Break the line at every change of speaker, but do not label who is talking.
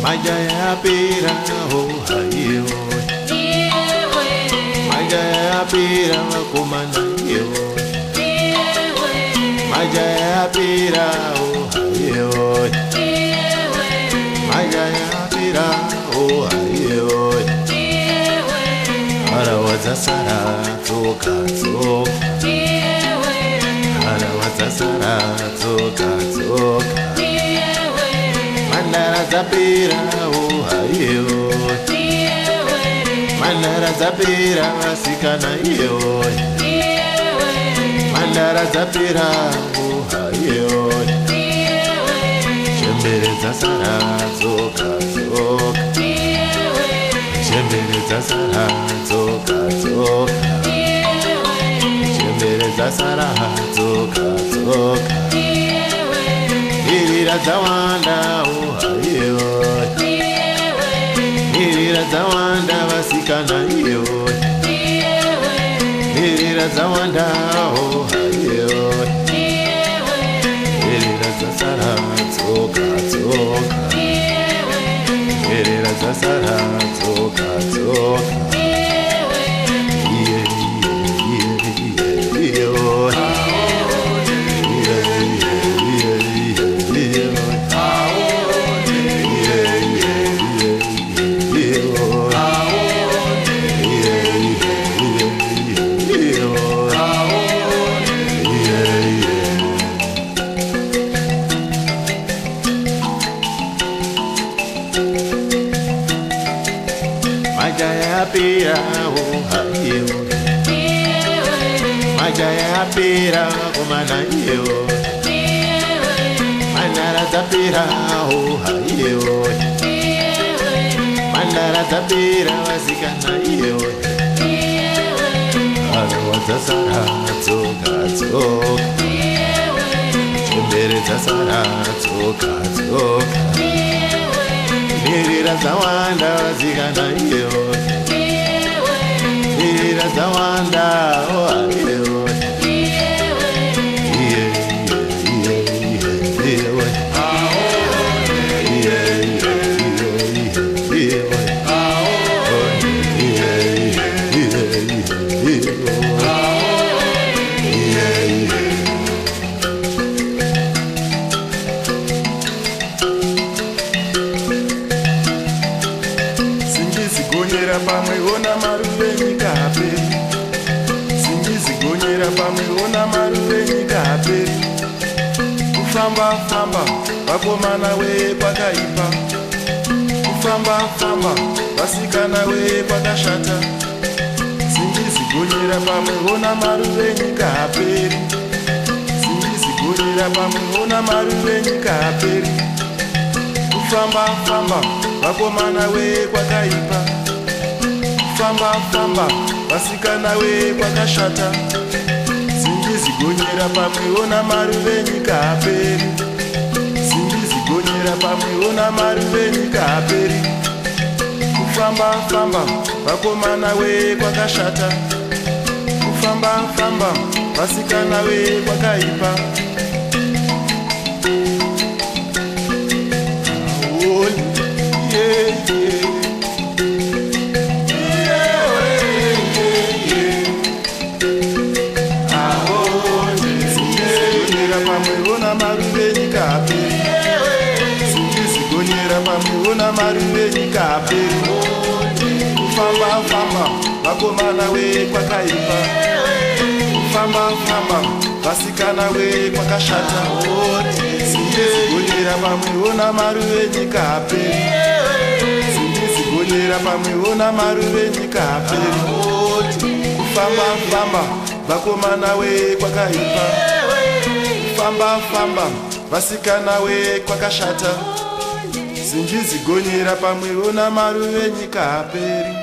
Majaya pira oh hayo, Majaya pira kumana yo, Majaya pira oh hayo, Majaya pira oh hayo. Arawaza sara toka toka, Arawaza sara toka toka. Mandara zapira oh hayo, Mandara zapira sikana yo, Mandara zapira oh hayo. Chembere zasara toka toka, Chembere zasara toka toka, Chembere zasara toka toka. Irira zawanda oh hayo, Irira zawanda vasikana yo, Irira zawanda oh hayo, Irira zasara toka toka, Irira zasara toka toka. Majaya pira oh hayo, Majaya pira kumana yo, Mandara zapira oh hayo, Mandara zapira wasikana yo. Arawaza sara toka toka, Chembere zasara toka toka. Irira zawanda wasikana yo, Irira zawanda oh hayo.
Gonyera pamwe ona maruve nyika aperi, Singizigonyera pamwe ona maruve nyika aperi. Kufamba famba vakomana we pakaipa, Kufamba famba vasikana we pakashata. Singizigonyera pamwe ona maruve nyika aperi, Singizigonyera pamwe ona maruve nyika aperi. Kufamba famba vakomana we kwakaipa, Kufamba famba vasikana we kwakashata. Singizigonyera pamwe ona maruve nyika aperi, Singizigonyera pamwe ona maruve nyika aperi. Kufamba famba vakomana we kwakashata, Kufamba famba vasikana we kwakaipa. Ona maruve nyika aperi. Kufamba famba vakomana we kwakaipa, Kufamba famba vasikana we kwakashata. Singizigonyera pamwe ona maruve nyika aperi, Singizigonyera pamwe ona maruve nyika aperi. Kufamba famba vakomana we kwakaipa, Kufamba famba vasikana we kwakashata. Singizigonyera pamwe ona maruve nyika aperi.